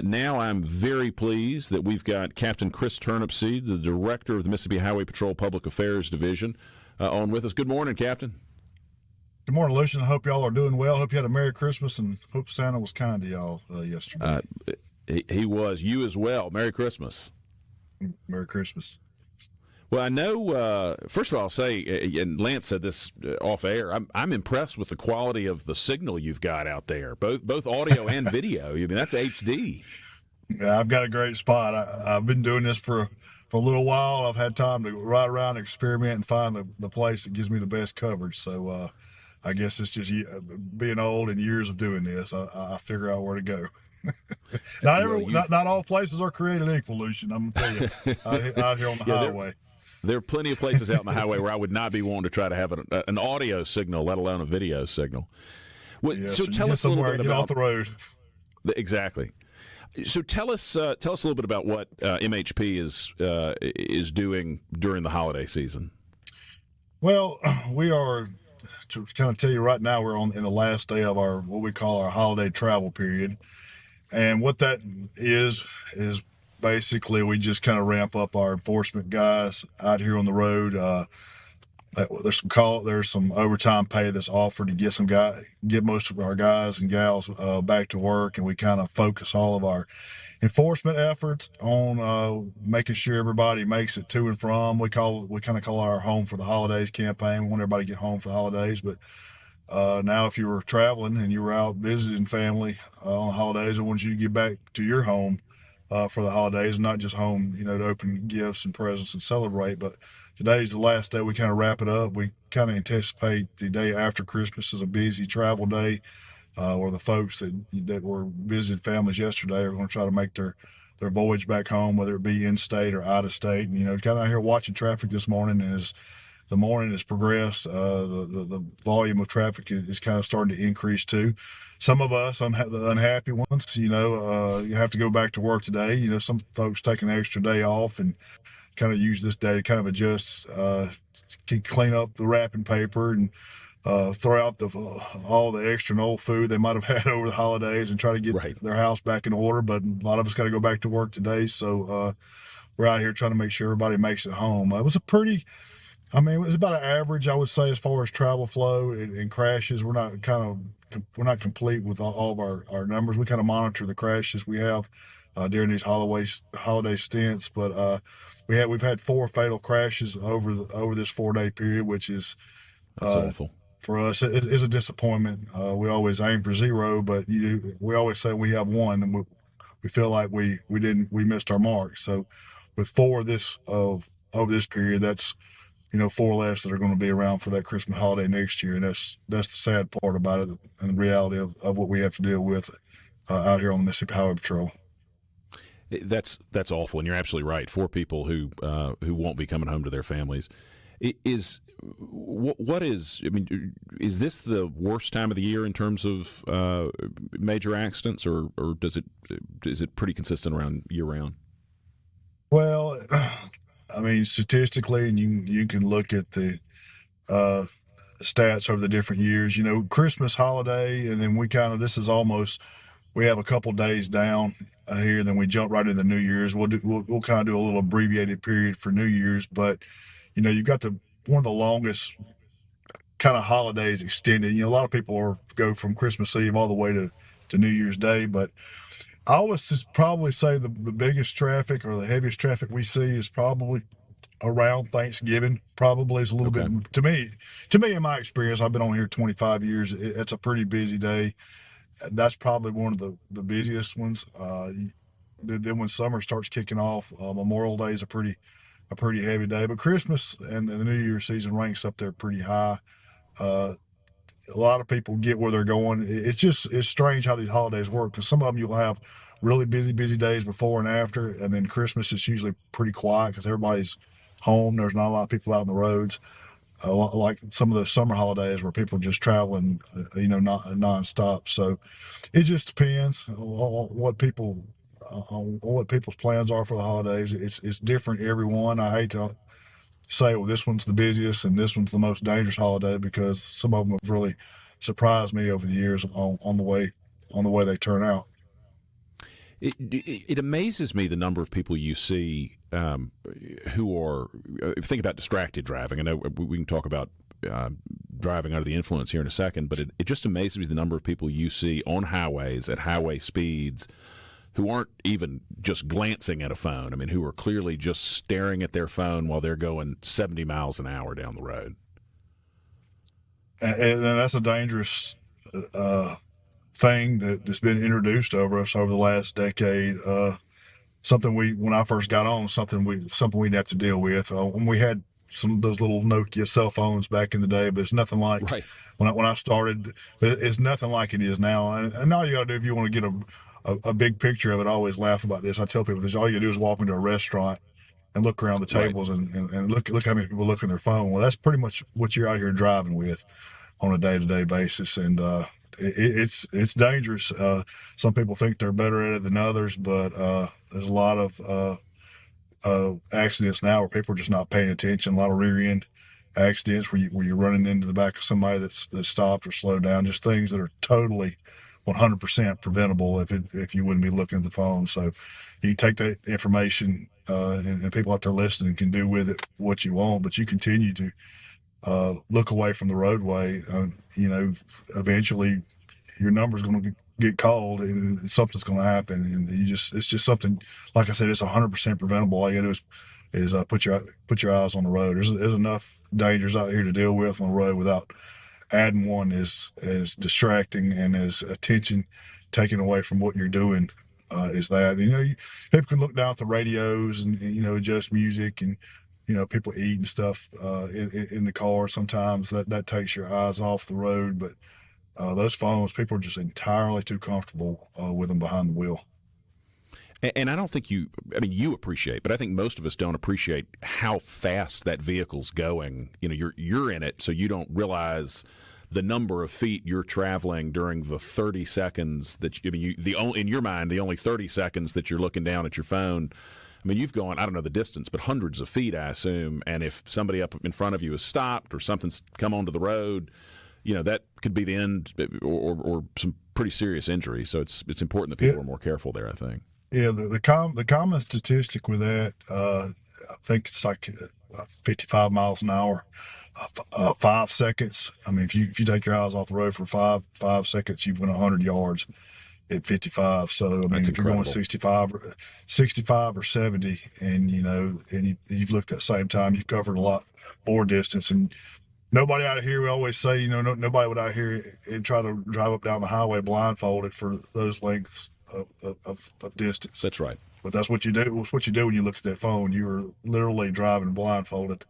Now I'm very pleased that we've got Captain Criss Turnipseed, the director of the Mississippi Highway Patrol Public Affairs Division, on with us. Good morning, Captain. Good morning, Lucien. I hope y'all are doing well. Hope you had a Merry Christmas, and hope Santa was kind to y'all yesterday. He was. You as well. Merry Christmas. Merry Christmas. Well, I know, first of all, I'll say, and Lance said this off air, I'm impressed with the quality of the signal you've got out there, both audio and video. I mean, that's HD. Yeah, I've got a great spot. I've been doing this for a little while. I've had time to ride around, experiment, and find the place that gives me the best coverage. So I guess it's just being old and years of doing this. I figure out where to go. Not all places are created equal, Lucien. I'm going to tell you, out here on the highway. There are plenty of places out on the highway where I would not be wanting to try to have an audio signal, let alone a video signle. Well, yes, so tell us a little bit get about off the road. Exactly. So tell us a little bit about what MHP is doing during the holiday season. Well, we are, to kind of tell you right now, we're in the last day of our what we call our holiday travel period, and what that is basically we just kind of ramp up our enforcement guys out here on the road. There's some overtime pay that's offered to get most of our guys and gals back to work, and we kind of focus all of our enforcement efforts on making sure everybody makes it to and from. We kind of call our home for the holidays campaign. We want everybody to get home for the holidays, but now if you were traveling and you were out visiting family on holidays, I want you to get back to your home for the holidays, not just home, to open gifts and presents and celebrate. But today's the last day. We kind of wrap it up. We kind of anticipate the day after Christmas as a busy travel day, where the folks that were visiting families yesterday are going to try to make their voyage back home, whether it be in state or out of state. And, kind of out here watching traffic this morning, and as the morning has progressed, the volume of traffic is kind of starting to increase too. Some of us, the unhappy ones, you have to go back to work today. Some folks take an extra day off and kind of use this day to kind of adjust, clean up the wrapping paper and throw out all the extra and old food they might have had over the holidays and try to get their house back in order. But a lot of us got to go back to work today. So we're out here trying to make sure everybody makes it home. It was about an average, I would say, as far as travel flow and crashes. We're not complete with all of our numbers. We kind of monitor the crashes we have during these holiday stints, but we've had 4 fatal crashes over this 4-day period, which is that's awful for us. It is a disappointment. We always aim for 0, but we always say we have 1, and we feel like we missed our mark. So with 4 over this period, that's 4 less that are going to be around for that Christmas holiday next year. And that's the sad part about it, and the reality of what we have to deal with out here on the Mississippi Highway Patrol. That's awful, and you're absolutely right. 4 people who won't be coming home to their families. Is this the worst time of the year in terms of major accidents, or is it pretty consistent around year round? Well, statistically, and you can look at the stats over the different years. Christmas holiday, and then we have a couple days down here, then we jump right into New Year's. We'll kind of do a little abbreviated period for New Year's, but you've got one of the longest kind of holidays extended. A lot of people go from Christmas Eve all the way to New Year's Day, but I would just probably say the biggest traffic or the heaviest traffic we see is probably around Thanksgiving. Probably is a little bit to me in my experience. I've been on here 25 years. It's a pretty busy day. That's probably one of the busiest ones. Then when summer starts kicking off, Memorial Day is a pretty heavy day. But Christmas and the New Year's season ranks up there pretty high. A lot of people get where they're going. It's strange how these holidays work, because some of them you'll have really busy days before and after, and then Christmas is usually pretty quiet because everybody's home. There's not a lot of people out on the roads, like some of the summer holidays where people are just traveling, not nonstop. So it just depends on what people's plans are for the holidays. It's different every one. I hate to say, well, this one's the busiest and this one's the most dangerous holiday, because some of them have really surprised me over the years on the way they turn out. It amazes me the number of people you see who are think about distracted driving. I know we can talk about driving under the influence here in a second, but it just amazes me the number of people you see on highways at highway speeds who aren't even just glancing at a phone. I mean, who are clearly just staring at their phone while they're going 70 miles an hour down the road. And that's a dangerous thing that's been introduced over us over the last decade. Something when I first got on, something we'd have to deal with. When we had some of those little Nokia cell phones back in the day, but it's nothing like when I started. It's nothing like it is now. And all you got to do if you want to get a big picture of it, I always laugh about this. I tell people this: all you do is walk into a restaurant and look around the tables and look how many people look on their phone. Well, that's pretty much what you're out here driving with on a day-to-day basis, and it's dangerous. Some people think they're better at it than others, but there's a lot of accidents now where people are just not paying attention. A lot of rear-end accidents where you're running into the back of somebody that's stopped or slowed down. Just things that are totally 100% preventable if you wouldn't be looking at the phone. So you take that information, and people out there listening can do with it what you want, but you continue to look away from the roadway. Eventually your number's going to get called and something's going to happen. And it's just something, like I said, it's 100% preventable. All you got to do is put your eyes on the road. There's enough dangers out here to deal with on the road without adding one as distracting and as attention taken away from what you're doing. Is that, people can look down at the radios and adjust music, and people eat and stuff in the car. Sometimes that takes your eyes off the road, but those phones, people are just entirely too comfortable with them behind the wheel. And I don't think you appreciate, but I think most of us don't appreciate how fast that vehicle's going. You're in it, so you don't realize the number of feet you're traveling during the 30 seconds that in your mind, the only 30 seconds that you're looking down at your phone. I mean, you've gone, I don't know the distance, but hundreds of feet, I assume. And if somebody up in front of you has stopped or something's come onto the road, that could be the end or some pretty serious injury. So it's important that people are more careful there, I think. Yeah, the common statistic with that, I think it's like 55 miles an hour, 5 seconds. I mean, if you take your eyes off the road for five seconds, you've went 100 yards at 55. So I mean, That's if incredible. You're going 65 or 70, and you've looked at the same time, you've covered a lot more distance. And nobody out here, we always say, nobody would out here and try to drive up down the highway blindfolded for those lengths of distance. That's right. But that's what you do. It's what you do when you look at that phone. You are literally driving blindfolded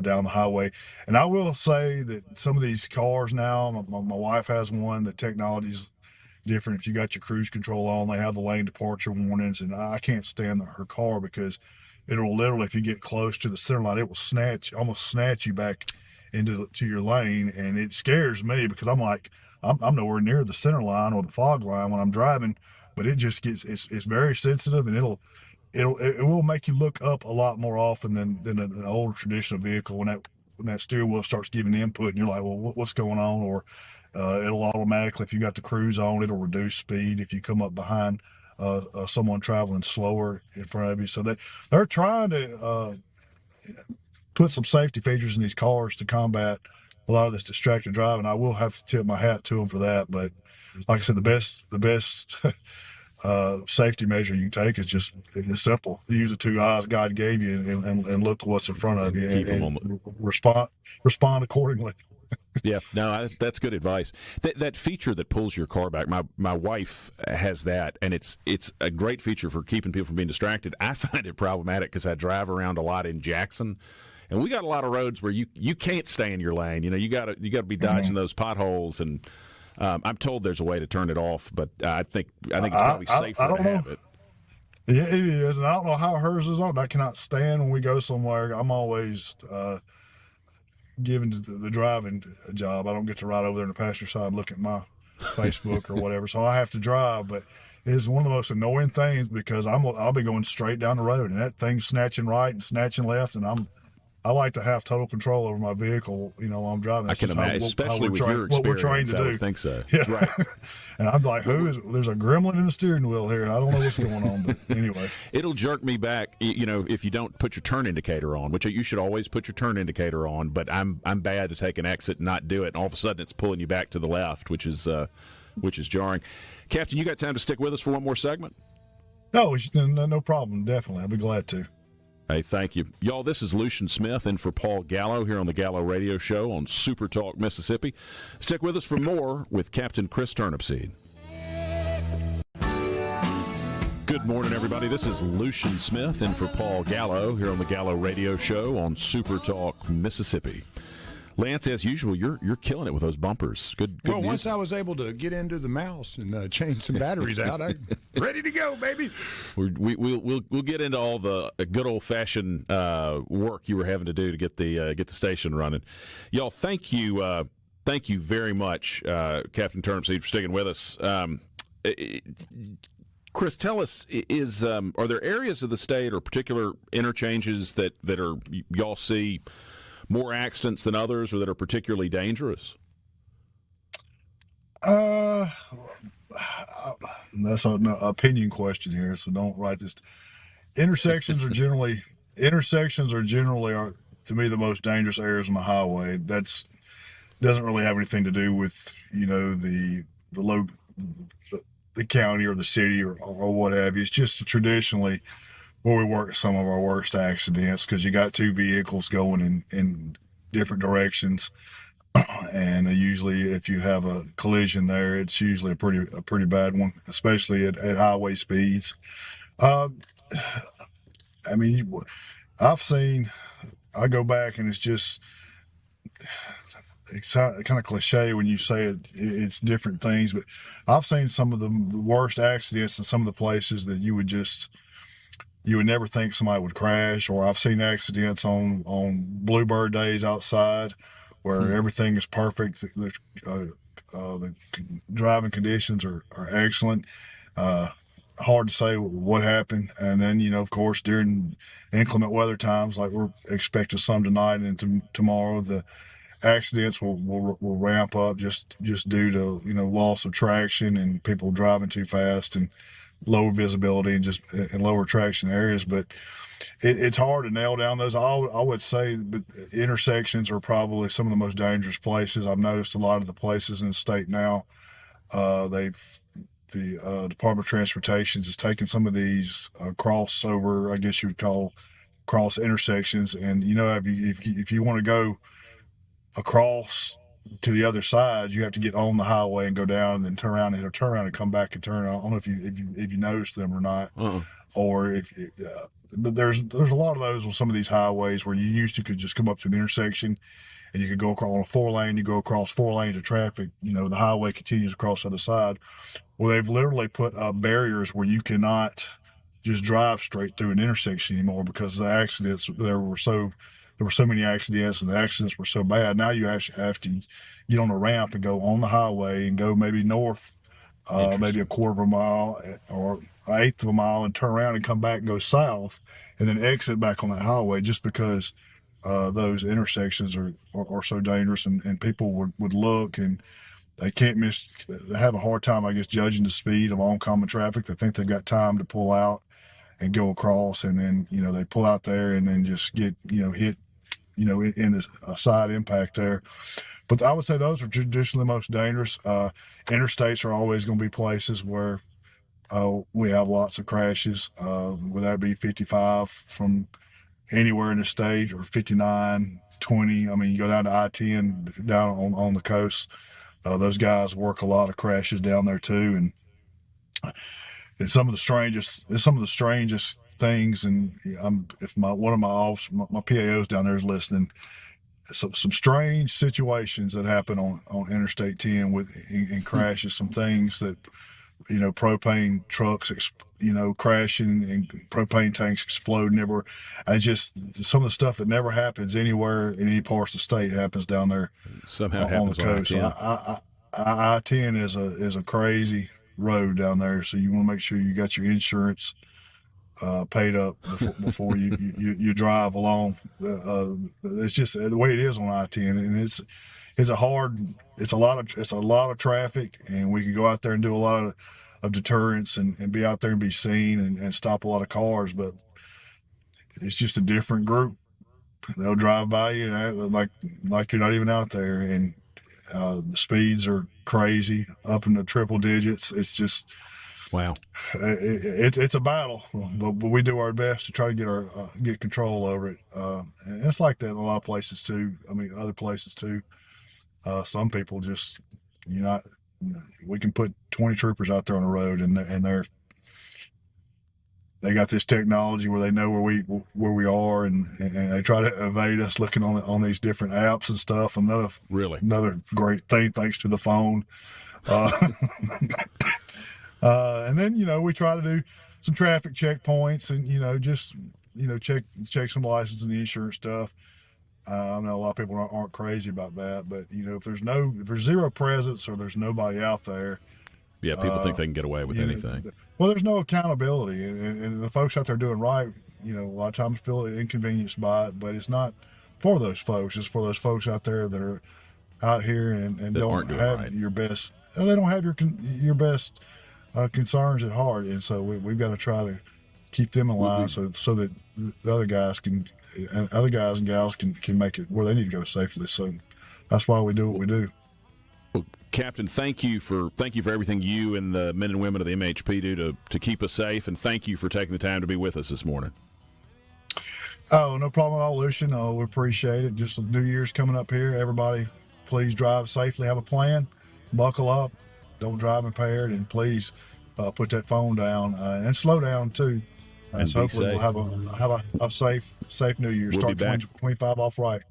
down the highway. And I will say that some of these cars now, my wife has one. The technology's different. If you got your cruise control on, they have the lane departure warnings, and I can't stand her car because it'll literally, if you get close to the center line, it will almost snatch you back to your lane, and it scares me because I'm like, I'm nowhere near the center line or the fog line when I'm driving, but it just it's very sensitive, and it will make you look up a lot more often than an old traditional vehicle when that steering wheel starts giving input, and you're like, well, what's going on? Or it'll automatically, if you got the cruise on, it'll reduce speed if you come up behind someone traveling slower in front of you. So they're trying to put some safety features in these cars to combat a lot of this distracted driving. I will have to tip my hat to them for that. But like I said, the best safety measure you can take is it's simple. Use the two eyes God gave you and look what's in front of you and respond accordingly. Yeah, no, that's good advice. That feature that pulls your car back, my wife has that, and it's a great feature for keeping people from being distracted. I find it problematic because I drive around a lot in Jackson, and we got a lot of roads where you can't stay in your lane. You got to be dodging those potholes, and I'm told there's a way to turn it off, but I think it's probably safer to have it. Yeah, it is, and I don't know how hers is on. I cannot stand when we go somewhere. I'm always given the driving job. I don't get to ride over there in the passenger side and look at my Facebook or whatever, so I have to drive. But it's one of the most annoying things because I'll be going straight down the road, and that thing's snatching right and snatching left, and I like to have total control over my vehicle, while I'm driving. That's I can just imagine, especially with your what we're trained experience, to I do. would think so. Yeah. Right. And I'm like, there's a gremlin in the steering wheel here. I don't know what's going on, but anyway. It'll jerk me back, if you don't put your turn indicator on, which you should always put your turn indicator on, but I'm bad to take an exit and not do it, and all of a sudden it's pulling you back to the left, which is jarring. Captain, you got time to stick with us for one more segment? No problem. Definitely. I'll be glad to. Hey, thank you. Y'all, this is Lucien Smith in for Paul Gallo here on the Gallo Radio Show on SuperTalk, Mississippi. Stick with us for more with Captain Criss Turnipseed. Good morning, everybody. This is Lucien Smith in for Paul Gallo here on the Gallo Radio Show on SuperTalk, Mississippi. Lance, as usual, you're killing it with those bumpers. Good well, music. Once I was able to get into the mouse and change some batteries out, I'm ready to go, baby. We'll get into all the good old fashioned work you were having to do to get the station running. Y'all, thank you very much, Captain Turnipseed, for sticking with us. Criss, tell us, are there areas of the state or particular interchanges that are y'all see more accidents than others, or that are particularly dangerous? That's an opinion question here, so don't write this. Intersections are generally to me the most dangerous areas on the highway. That's doesn't really have anything to do with the county or the city or what have you. It's just traditionally where we work some of our worst accidents, because you got two vehicles going in different directions, and usually if you have a collision there, it's usually a pretty bad one, especially at highway speeds. I mean, I go back and it's kind of cliche when you say it's different things, but I've seen some of the worst accidents in some of the places that you would never think somebody would crash. Or I've seen accidents on Bluebird days outside where everything is perfect. The driving conditions are excellent. Hard to say what happened. And then, of course, during inclement weather times, like we're expecting some tonight and tomorrow, the accidents will ramp up just due to, loss of traction and people driving too fast and lower visibility and lower traction areas. But it's hard to nail down those. I would say intersections are probably some of the most dangerous places. I've noticed a lot of the places in the state now, the Department of Transportation has taken some of these crossover, I guess you would call cross intersections. And if you want to go across to the other side, you have to get on the highway and go down and then turn around and come back and turn. I don't know if you noticed them or not. Or but there's a lot of those on some of these highways where you used to could just come up to an intersection and you could go across on a 4-lane, you go across 4 lanes of traffic, the highway continues across the other side. Well, they've literally put up barriers where you cannot just drive straight through an intersection anymore, because the accidents there were so many accidents, and the accidents were so bad. Now you actually have to get on a ramp and go on the highway and go maybe north, maybe a quarter of a mile or an eighth of a mile, and turn around and come back and go south, and then exit back on that highway, just because those intersections are so dangerous, and people would look and they can't they have a hard time, I guess, judging the speed of oncoming traffic. They think they've got time to pull out and go across, and then they pull out there and then just get hit in a side impact there. But I would say those are traditionally the most dangerous. Interstates are always going to be places where we have lots of crashes, whether that be 55 from anywhere in the state, or 59, 20. I mean, you go down to I-10 down on the coast. Those guys work a lot of crashes down there too, and it's some of the strangest things. And if one of my PAOs down there is listening, some strange situations that happen on Interstate 10 in crashes. Some things that propane trucks crashing and propane tanks exploding everywhere. Just some of the stuff that never happens anywhere in any parts of the state happens down there somehow on the coast. I-10 is a crazy road down there, so you want to make sure you got your insurance paid up before you drive along. It's just the way it is on I-10, and it's a lot of traffic, and we can go out there and do a lot of deterrence and be out there and be seen and stop a lot of cars, but it's just a different group. They'll drive by you, like you're not even out there, and the speeds are crazy, up in the triple digits. It's just wow. It's a battle, but we do our best to try to get control over it. And it's like that in a lot of places too. I mean, other places too. Some people just, we can put 20 troopers out there on the road, and they got this technology where they know where we are, and they try to evade us looking on these different apps and stuff. Another great thing, thanks to the phone. And then, we try to do some traffic checkpoints and, just, check some license and insurance stuff. I know a lot of people aren't crazy about that, but, if there's zero presence or there's nobody out there. Yeah, people think they can get away with anything. Well, there's no accountability, and the folks out there doing right, a lot of times feel inconvenienced by it, but it's not for those folks. It's for those folks out there that are out here and don't have your best. They don't have your best concerns at heart, and so we've got to try to keep them in line so that the other guys and gals can make it where they need to go safely. So that's why we do what we do. Well, Captain, thank you for everything you and the men and women of the MHP do to keep us safe, and thank you for taking the time to be with us this morning. Oh, no problem at all, Lucien. We appreciate it. Just New Year's coming up here. Everybody, please drive safely. Have a plan. Buckle up. Don't drive impaired, and please put that phone down and slow down too. And so hopefully we'll have a safe New Year. Start 2025 off right.